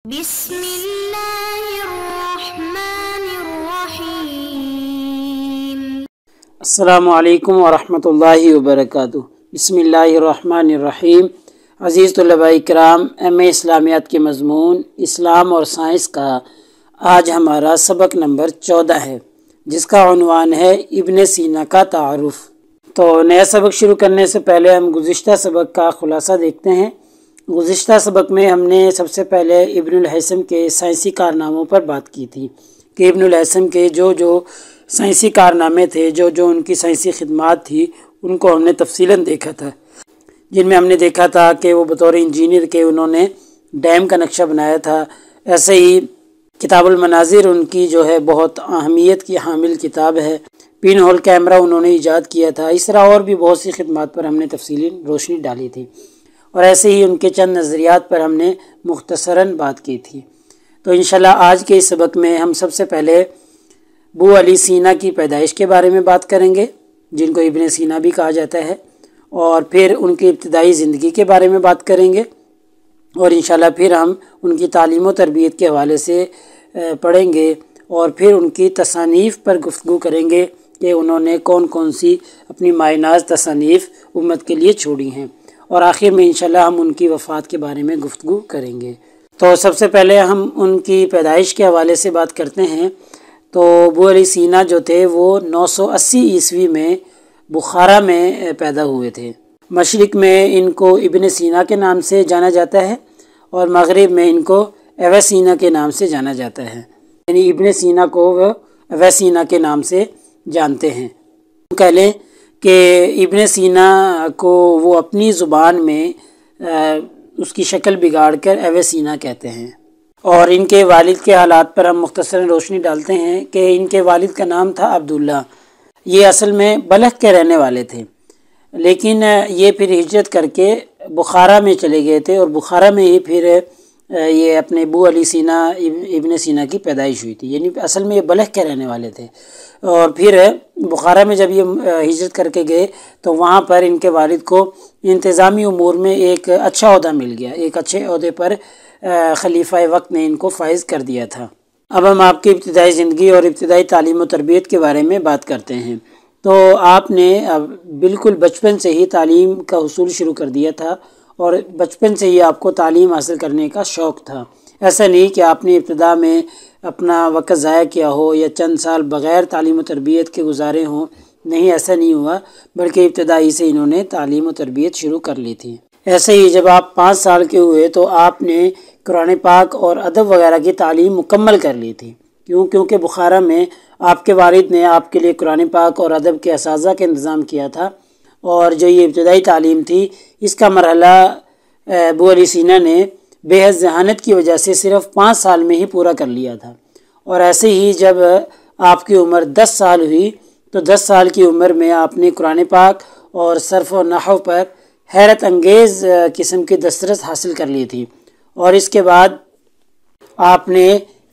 بسم اللہ الرحمن الرحیم۔ السلام علیکم ورحمۃ اللہ وبرکاتہ۔ بسم اللہ الرحمن الرحیم۔ عزیز طلباء کرام، ایم اے اسلامیات کے مضمون اسلام اور سائنس کا آج ہمارا سبق نمبر 14 ہے، جس کا عنوان ہے ابن سینا کا تعارف۔ تو نیا سبق شروع کرنے سے پہلے ہم گزشتہ سبق کا خلاصہ دیکھتے ہیں۔ گزشتہ سبق میں ہم نے سب سے پہلے ابن الہیثم کے سائنسی کارناموں پر بات کی تھی کہ ابن الہیثم کے جو سائنسی کارنامے تھے، جو ان کی سائنسی خدمات تھی، ان کو ہم نے تفصیلاً دیکھا تھا، جن میں ہم نے دیکھا تھا کہ وہ بطور انجینئر کے انہوں نے ڈیم کا نقشہ بنایا تھا۔ ایسے ہی کتاب المناظر ان کی جو ہے بہت اہمیت کی حامل کتاب ہے۔ پین ہول کیمرہ انہوں نے ایجاد کیا تھا۔ اس طرح اور بھی بہت سی خدمات پر ہم نے تفصیلی روشنی ڈالی تھی، اور ایسے ہی ان کے چند نظریات پر ہم نے مختصراً بات کی تھی۔ تو انشاءاللہ آج کے اس سبق میں ہم سب سے پہلے ابو علی سینا کی پیدائش کے بارے میں بات کریں گے، جن کو ابن سینا بھی کہا جاتا ہے، اور پھر ان کی ابتدائی زندگی کے بارے میں بات کریں گے، اور انشاءاللہ پھر ہم ان کی تعلیم و تربیت کے حوالے سے پڑھیں گے، اور پھر ان کی تصانیف پر گفتگو کریں گے کہ انہوں نے کون کون سی اپنی مائناز تصانیف امت کے لیے چھوڑی ہیں، اور آخر میں انشاءاللہ ہم ان کی وفات کے بارے میں گفتگو کریں گے۔ تو سب سے پہلے ہم ان کی پیدائش کے حوالے سے بات کرتے ہیں۔ تو ابو علی سینا جو تھے وہ 980 عیسوی میں بخارا میں پیدا ہوئے تھے۔ مشرق میں ان کو ابن سینا کے نام سے جانا جاتا ہے، اور مغرب میں ان کو اویسینا کے نام سے جانا جاتا ہے، یعنی ابن سینا کو وہ اویسینا کے نام سے جانتے ہیں۔ کہہ لیں کہ ابن سینا کو وہ اپنی زبان میں اس کی شکل بگاڑ کر اویسینا کہتے ہیں۔ اور ان کے والد کے حالات پر ہم مختصراً روشنی ڈالتے ہیں کہ ان کے والد کا نام تھا عبداللہ۔ یہ اصل میں بلخ کے رہنے والے تھے، لیکن یہ پھر ہجرت کر کے بخارا میں چلے گئے تھے، اور بخارا میں ہی پھر یہ اپنے ابو علی سینا ابن سینا کی پیدائش ہوئی تھی، یعنی اصل میں یہ بلخ کے رہنے والے تھے۔ اور پھر بخارا میں جب یہ ہجرت کر کے گئے تو وہاں پر ان کے والد کو انتظامی امور میں ایک اچھا عہدہ مل گیا، ایک اچھے عہدے پر خلیفہ وقت نے ان کو فائز کر دیا تھا۔ اب ہم آپ کی ابتدائی زندگی اور ابتدائی تعلیم و تربیت کے بارے میں بات کرتے ہیں۔ تو آپ نے بالکل بچپن سے ہی تعلیم کا حصول شروع کر دیا تھا، اور بچپن سے ہی آپ کو تعلیم حاصل کرنے کا شوق تھا۔ ایسا نہیں کہ آپ نے ابتدا میں اپنا وقت ضائع کیا ہو یا چند سال بغیر تعلیم و تربیت کے گزارے ہوں، نہیں، ایسا نہیں ہوا، بلکہ ابتدائی سے انہوں نے تعلیم و تربیت شروع کر لی تھی۔ ایسے ہی جب آپ 5 سال کے ہوئے تو آپ نے قرآن پاک اور ادب وغیرہ کی تعلیم مکمل کر لی تھی۔ کیونکہ بخارا میں آپ کے والد نے آپ کے لیے قرآن پاک اور ادب کے اساتذہ کا انتظام کیا تھا، اور جو یہ ابتدائی تعلیم تھی اس کا مرحلہ ابو علی سینا نے بے حد ذہانت کی وجہ سے صرف 5 سال میں ہی پورا کر لیا تھا۔ اور ایسے ہی جب آپ کی عمر 10 سال ہوئی تو 10 سال کی عمر میں آپ نے قرآن پاک اور صرف و نحو پر حیرت انگیز قسم کی دسترس حاصل کر لی تھی، اور اس کے بعد آپ نے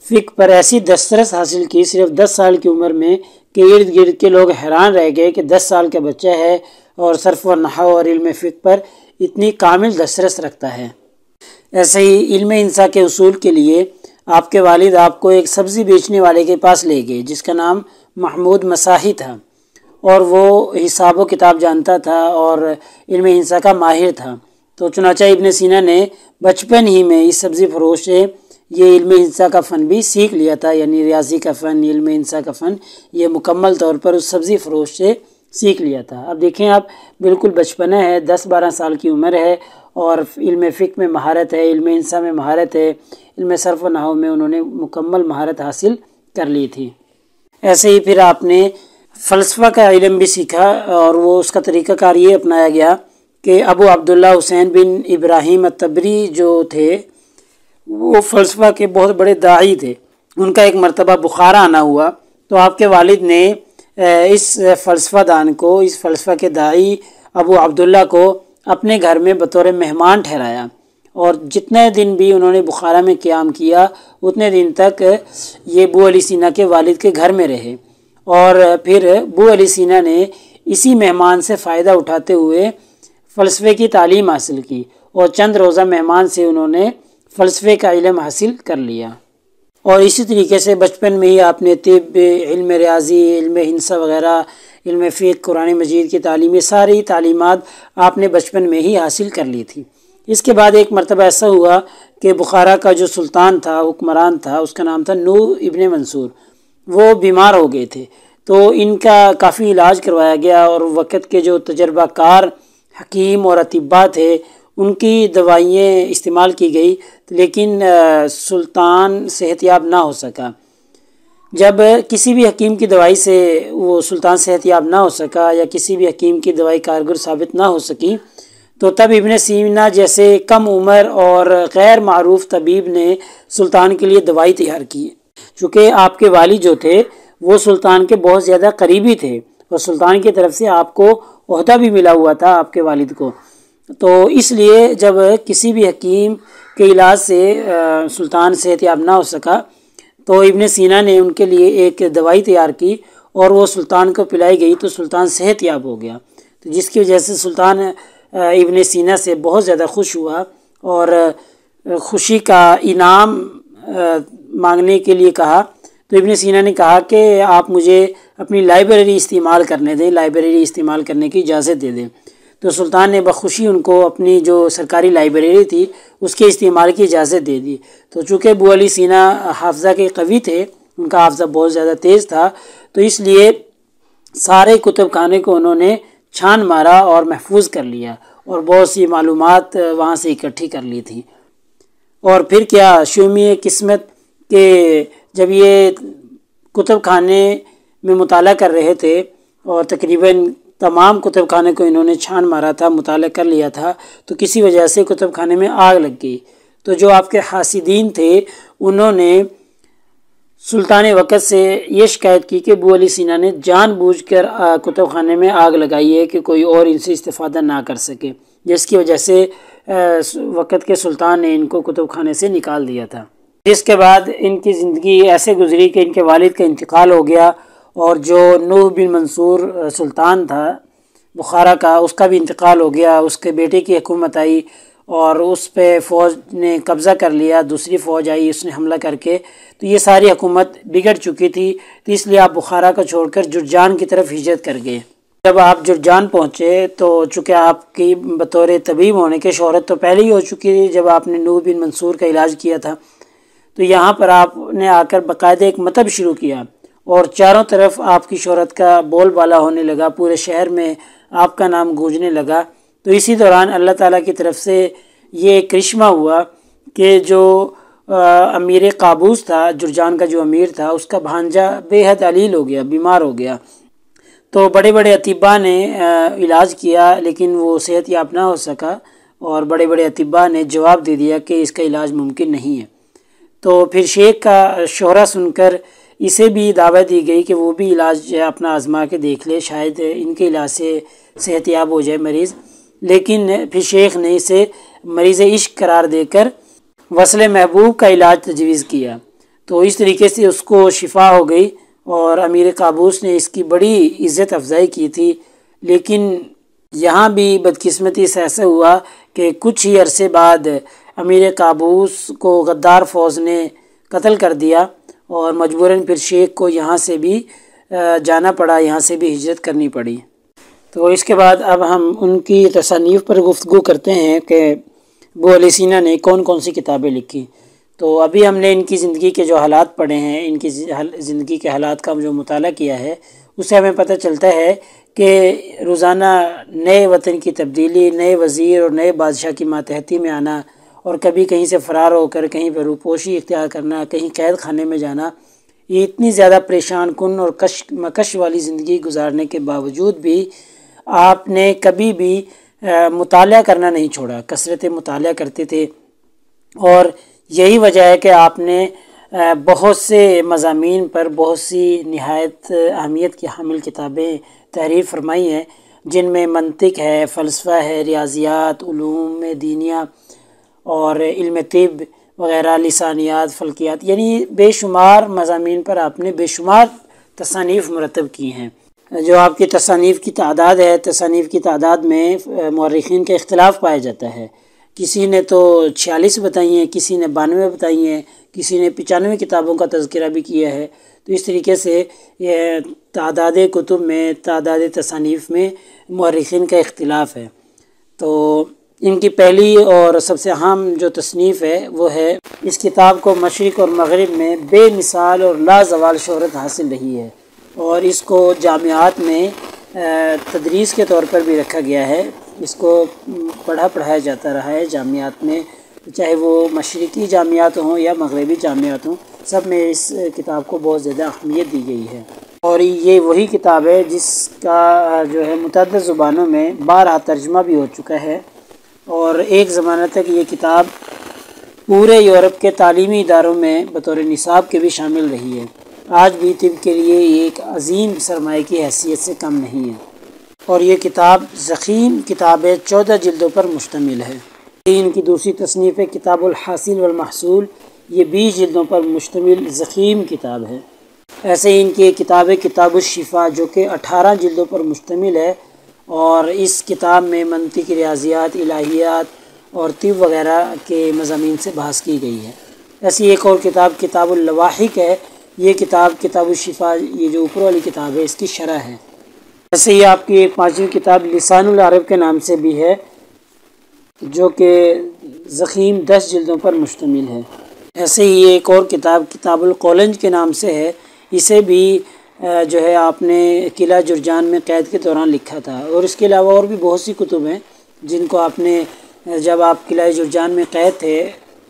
فقہ پر ایسی دسترس حاصل کی صرف 10 سال کی عمر میں کہ ارد گرد کے لوگ حیران رہ گئے کہ 10 سال کا بچہ ہے اور صرف و نحو اور علم فقہ پر اتنی کامل دسترس رکھتا ہے۔ ایسے ہی علم انسا کے اصول کے لیے آپ کے والد آپ کو ایک سبزی بیچنے والے کے پاس لے گئے، جس کا نام محمود مساحی تھا، اور وہ حساب و کتاب جانتا تھا اور علم انسا کا ماہر تھا۔ تو چنانچہ ابن سینا نے بچپن ہی میں اس سبزی فروش سے یہ علم انسا کا فن بھی سیکھ لیا تھا، یعنی ریاضی کا فن، علم انسا کا فن، یہ مکمل طور پر اس سبزی فروش سے سیکھ لیا تھا۔ اب دیکھیں، آپ بالکل بچپنا ہے، 10-12 سال کی عمر ہے، اور علم فقہ میں مہارت ہے، علم انسا میں مہارت ہے، علم صرف و نحو میں انہوں نے مکمل مہارت حاصل کر لی تھی۔ ایسے ہی پھر آپ نے فلسفہ کا علم بھی سیکھا، اور وہ اس کا طریقہ کار یہ اپنایا گیا کہ ابو عبداللہ حسین بن ابراہیم الطبری جو تھے وہ فلسفہ کے بہت بڑے داعی تھے۔ ان کا ایک مرتبہ بخارا آنا ہوا تو آپ کے والد نے اس فلسفہ دان کو، اس فلسفہ کے داعی ابو عبداللہ کو اپنے گھر میں بطور مہمان ٹھہرایا، اور جتنے دن بھی انہوں نے بخارا میں قیام کیا اتنے دن تک یہ ابو علی سینا کے والد کے گھر میں رہے، اور پھر ابو علی سینا نے اسی مہمان سے فائدہ اٹھاتے ہوئے فلسفے کی تعلیم حاصل کی، اور چند روزہ مہمان سے انہوں نے فلسفے کا علم حاصل کر لیا، اور اسی طریقے سے بچپن میں ہی آپ نے طب، علم ریاضی، علم ہندسہ وغیرہ، علم فقہ، قرآن مجید کی تعلیم، یہ ساری تعلیمات آپ نے بچپن میں ہی حاصل کر لی تھی۔ اس کے بعد ایک مرتبہ ایسا ہوا کہ بخارا کا جو سلطان تھا، حکمران تھا، اس کا نام تھا نوح ابن منصور، وہ بیمار ہو گئے تھے، تو ان کا کافی علاج کروایا گیا، اور وقت کے جو تجربہ کار حکیم اور اطباء تھے ان کی دوائیں استعمال کی گئی، لیکن سلطان صحت یاب نہ ہو سکا۔ جب کسی بھی حکیم کی دوائی سے وہ سلطان صحت یاب نہ ہو سکا، یا کسی بھی حکیم کی دوائی کارگر ثابت نہ ہو سکی، تو تب ابن سینا جیسے کم عمر اور غیر معروف طبیب نے سلطان کے لیے دوائی تیار کی۔ چونکہ آپ کے والد جو تھے وہ سلطان کے بہت زیادہ قریبی تھے، اور سلطان کی طرف سے آپ کو عہدہ بھی ملا ہوا تھا آپ کے والد کو، تو اس لیے جب کسی بھی حکیم کے علاج سے سلطان صحت یاب نہ ہو سکا، تو ابن سینا نے ان کے لیے ایک دوائی تیار کی، اور وہ سلطان کو پلائی گئی، تو سلطان صحت یاب ہو گیا، تو جس کی وجہ سے سلطان ابن سینا سے بہت زیادہ خوش ہوا، اور خوشی کا انعام مانگنے کے لیے کہا۔ تو ابن سینا نے کہا کہ آپ مجھے اپنی لائبریری استعمال کرنے دیں، لائبریری استعمال کرنے کی اجازت دے دیں۔ تو سلطان نے بخوشی ان کو اپنی جو سرکاری لائبریری تھی اس کے استعمال کی اجازت دے دی۔ تو چونکہ ابو علی سینا حافظہ کے قوی تھے، ان کا حافظہ بہت زیادہ تیز تھا، تو اس لیے سارے کتب خانے کو انہوں نے چھان مارا اور محفوظ کر لیا، اور بہت سی معلومات وہاں سے اکٹھی کر لی تھی۔ اور پھر کیا شومی قسمت کہ جب یہ کتب خانے میں مطالعہ کر رہے تھے، اور تقریباً تمام کتب خانے کو انہوں نے چھان مارا تھا، مطالعہ کر لیا تھا، تو کسی وجہ سے کتب خانے میں آگ لگ گئی۔ تو جو آپ کے حاسدین تھے انہوں نے سلطان وقت سے یہ شکایت کی کہ ابو علی سینا نے جان بوجھ کر کتب خانے میں آگ لگائی ہے کہ کوئی اور ان سے استفادہ نہ کر سکے، جس کی وجہ سے وقت کے سلطان نے ان کو کتب خانے سے نکال دیا تھا۔ جس کے بعد ان کی زندگی ایسے گزری کہ ان کے والد کا انتقال ہو گیا، اور جو نوح بن منصور سلطان تھا بخارا کا، اس کا بھی انتقال ہو گیا، اس کے بیٹے کی حکومت آئی، اور اس پہ فوج نے قبضہ کر لیا، دوسری فوج آئی، اس نے حملہ کر کے، تو یہ ساری حکومت بگڑ چکی تھی، تو اس لیے آپ بخارا کو چھوڑ کر جرجان کی طرف ہجرت کر گئے۔ جب آپ جرجان پہنچے تو چونکہ آپ کی بطور طبیب ہونے کے شہرت تو پہلے ہی ہو چکی تھی جب آپ نے نوح بن منصور کا علاج کیا تھا، تو یہاں پر آپ نے آ کر باقاعدہ ایک مطب شروع کیا، اور چاروں طرف آپ کی شہرت کا بول بالا ہونے لگا، پورے شہر میں آپ کا نام گونجنے لگا۔ تو اسی دوران اللہ تعالیٰ کی طرف سے یہ کرشمہ ہوا کہ جو امیر قابوس تھا، جرجان کا جو امیر تھا، اس کا بھانجا بے حد علیل ہو گیا، بیمار ہو گیا۔ تو بڑے بڑے اطباء نے علاج کیا، لیکن وہ صحت یاب نہ ہو سکا، اور بڑے بڑے اطباء نے جواب دے دیا کہ اس کا علاج ممکن نہیں ہے۔ تو پھر شیخ کا شہرہ سن کر اسے بھی دعوت دی گئی کہ وہ بھی علاج اپنا آزما کے دیکھ لے، شاید ان کے علاج سے صحت یاب ہو جائے مریض، لیکن پھر شیخ نے اسے مریض عشق قرار دے کر وصل محبوب کا علاج تجویز کیا۔ تو اس طریقے سے اس کو شفا ہو گئی، اور امیر قابوس نے اس کی بڑی عزت افزائی کی تھی، لیکن یہاں بھی بدقسمتی سے ایسا ہوا کہ کچھ ہی عرصے بعد امیر قابوس کو غدار فوج نے قتل کر دیا، اور مجبوراً پھر شیخ کو یہاں سے بھی جانا پڑا، یہاں سے بھی ہجرت کرنی پڑی۔ تو اس کے بعد اب ہم ان کی تصانیف پر گفتگو کرتے ہیں کہ ابو علی سینا نے کون کون سی کتابیں لکھی۔ تو ابھی ہم نے ان کی زندگی کے جو حالات پڑھے ہیں، ان کی زندگی کے حالات کا جو مطالعہ کیا ہے، اس سے ہمیں پتہ چلتا ہے کہ روزانہ نئے وطن کی تبدیلی، نئے وزیر اور نئے بادشاہ کی ماتحتی میں آنا، اور کبھی کہیں سے فرار ہو کر کہیں پر روپوشی اختیار کرنا، کہیں قید خانے میں جانا، یہ اتنی زیادہ پریشان کن اور کشمکش والی زندگی گزارنے کے باوجود بھی آپ نے کبھی بھی مطالعہ کرنا نہیں چھوڑا، کثرت مطالعہ کرتے تھے، اور یہی وجہ ہے کہ آپ نے بہت سے مضامین پر بہت سی نہایت اہمیت کی حامل کتابیں تحریر فرمائی ہیں، جن میں منطق ہے، فلسفہ ہے، ریاضیات، علوم دینیہ اور علم طب وغیرہ، لسانیات، فلکیات، یعنی بے شمار مضامین پر آپ نے بے شمار تصانیف مرتب کی ہیں۔ جو آپ کی تصانیف کی تعداد ہے، تصانیف کی تعداد میں مورخین کا اختلاف پایا جاتا ہے کسی نے تو 46 بتائی ہیں، کسی نے 92 بتائی ہیں، کسی نے 95 کتابوں کا تذکرہ بھی کیا ہے۔ تو اس طریقے سے یہ تعداد کتب میں، تعداد تصانیف میں مورخین کا اختلاف ہے۔ تو ان کی پہلی اور سب سے اہم جو تصنیف ہے وہ ہے، اس کتاب کو مشرق اور مغرب میں بے مثال اور لازوال شہرت حاصل رہی ہے، اور اس کو جامعات میں تدریس کے طور پر بھی رکھا گیا ہے۔ اس کو پڑھایا جاتا رہا ہے جامعات میں، چاہے وہ مشرقی جامعات ہوں یا مغربی جامعات ہوں، سب میں اس کتاب کو بہت زیادہ اہمیت دی گئی ہے۔ اور یہ وہی کتاب ہے جس کا جو ہے متعدد زبانوں میں 12 ترجمہ بھی ہو چکا ہے، اور ایک زمانہ تک یہ کتاب پورے یورپ کے تعلیمی اداروں میں بطور نصاب کے بھی شامل رہی ہے۔ آج بھی طب کے لیے یہ ایک عظیم سرمایہ کی حیثیت سے کم نہیں ہے، اور یہ کتاب ضخیم کتاب ہے، 14 جلدوں پر مشتمل ہے۔ ان کی دوسری تصنیف ہے کتاب الحاصل والمحصول، یہ 20 جلدوں پر مشتمل ضخیم کتاب ہے۔ ایسے ہی ان کی ایک کتاب ہے کتاب الشفا، جو کہ 18 جلدوں پر مشتمل ہے، اور اس کتاب میں منطق، ریاضیات، الہیات اور طب وغیرہ کے مضامین سے بحث کی گئی ہے۔ ایسی ایک اور کتاب کتاب اللواحق ہے، یہ کتاب کتاب الشفا، یہ جو اوپر والی کتاب ہے، اس کی شرح ہے۔ ایسے ہی آپ کی ایک 5ویں کتاب لسان العرب کے نام سے بھی ہے، جو کہ ضخیم 10 جلدوں پر مشتمل ہے۔ ایسے ہی ایک اور کتاب کتاب القولنج کے نام سے ہے، اسے بھی جو ہے آپ نے قلعہ جرجان میں قید کے دوران لکھا تھا، اور اس کے علاوہ اور بھی بہت سی کتب ہیں جن کو آپ نے جب آپ قلعہ جرجان میں قید تھے،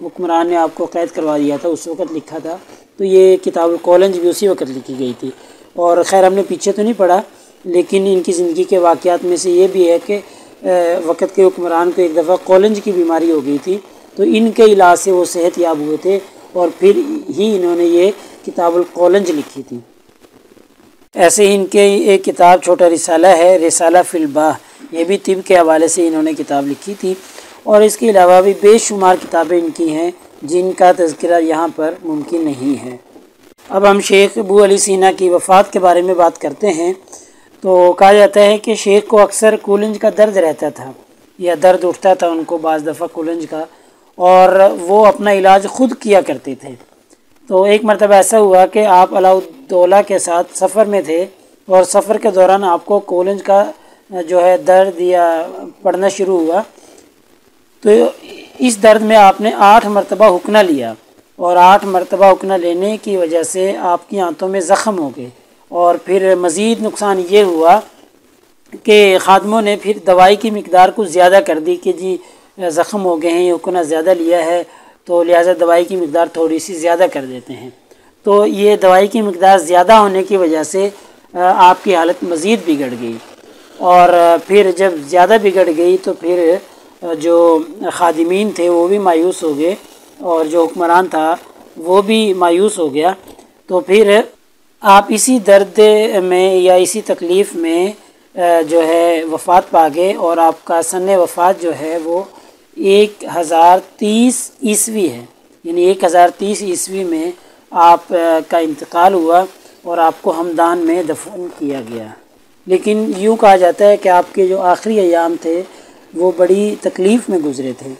حکمران نے آپ کو قید کروا دیا تھا، اس وقت لکھا تھا۔ تو یہ کتاب القولنج بھی اسی وقت لکھی گئی تھی، اور خیر ہم نے پیچھے تو نہیں پڑھا، لیکن ان کی زندگی کے واقعات میں سے یہ بھی ہے کہ وقت کے حکمران کو ایک دفعہ قولنج کی بیماری ہو گئی تھی، تو ان کے علاج سے وہ صحت یاب ہوئے تھے، اور پھر ہی انہوں نے یہ کتاب القولنج لکھی تھی۔ ایسے ہی ان کے ایک کتاب چھوٹا رسالہ ہے، رسالہ فی الباح، یہ بھی طب کے حوالے سے انہوں نے کتاب لکھی تھی، اور اس کے علاوہ بھی بے شمار کتابیں ان کی ہیں جن کا تذکرہ یہاں پر ممکن نہیں ہے۔ اب ہم شیخ ابو علی سینا کی وفات کے بارے میں بات کرتے ہیں۔ تو کہا جاتا ہے کہ شیخ کو اکثر کولنج کا درد رہتا تھا، یا درد اٹھتا تھا ان کو بعض دفعہ کولنج کا، اور وہ اپنا علاج خود کیا کرتے تھے۔ تو ایک مرتبہ ایسا ہوا کہ آپ علاء الدولہ کے ساتھ سفر میں تھے، اور سفر کے دوران آپ کو کولنج کا جو ہے درد یا پڑنا شروع ہوا، تو اس درد میں آپ نے 8 مرتبہ حقنہ لیا، اور 8 مرتبہ حقنہ لینے کی وجہ سے آپ کی آنتوں میں زخم ہو گئے، اور پھر مزید نقصان یہ ہوا کہ خادموں نے پھر دوائی کی مقدار کو زیادہ کر دی کہ جی زخم ہو گئے ہیں، حقنہ زیادہ لیا ہے، تو لہٰذا دوائی کی مقدار تھوڑی سی زیادہ کر دیتے ہیں۔ تو یہ دوائی کی مقدار زیادہ ہونے کی وجہ سے آپ کی حالت مزید بگڑ گئی، اور پھر جب زیادہ بگڑ گئی تو پھر جو خادمین تھے وہ بھی مایوس ہو گئے، اور جو حکمران تھا وہ بھی مایوس ہو گیا۔ تو پھر آپ اسی درد میں یا اسی تکلیف میں جو ہے وفات پا گئے، اور آپ کا سن وفات جو ہے وہ 1030 عیسوی ہے، یعنی 1030 عیسوی میں آپ کا انتقال ہوا، اور آپ کو ہمدان میں دفن کیا گیا۔ لیکن یوں کہا جاتا ہے کہ آپ کے جو آخری ایام تھے وہ بڑی تکلیف میں گزرے تھے،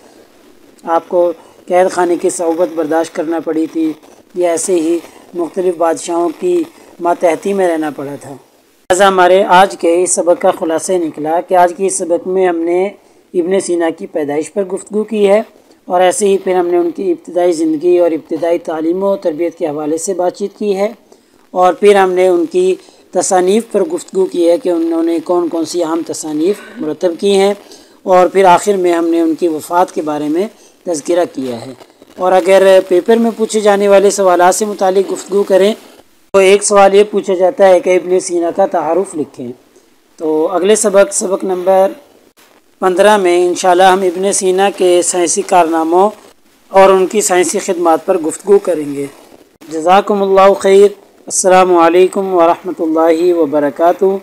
آپ کو قید خانے کی صعوبت برداشت کرنا پڑی تھی، یا ایسے ہی مختلف بادشاہوں کی ماتحتی میں رہنا پڑا تھا۔ لہٰذا ہمارے آج کے اس سبق کا خلاصہ نکلا کہ آج کی اس سبق میں ہم نے ابن سینا کی پیدائش پر گفتگو کی ہے، اور ایسے ہی پھر ہم نے ان کی ابتدائی زندگی اور ابتدائی تعلیم و تربیت کے حوالے سے بات چیت کی ہے، اور پھر ہم نے ان کی تصانیف پر گفتگو کی ہے کہ انہوں نے کون کون سی اہم تصانیف مرتب کی ہیں، اور پھر آخر میں ہم نے ان کی وفات کے بارے میں تذکرہ کیا ہے۔ اور اگر پیپر میں پوچھے جانے والے سوالات سے متعلق گفتگو کریں تو ایک سوال یہ پوچھا جاتا ہے کہ ابن سینا کا تعارف لکھیں۔ تو اگلے سبق نمبر 15 میں انشاءاللہ ہم ابن سینا کے سائنسی کارناموں اور ان کی سائنسی خدمات پر گفتگو کریں گے۔ جزاکم اللہ خیر۔ السلام علیکم ورحمۃ اللہ وبرکاتہ۔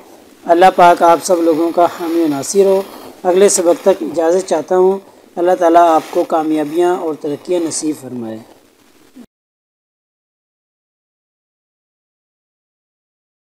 اللہ پاک آپ سب لوگوں کا حامی و ناصر ہو۔ اگلے سبق تک اجازت چاہتا ہوں۔ اللہ تعالیٰ آپ کو کامیابیاں اور ترقیاں نصیب فرمائے۔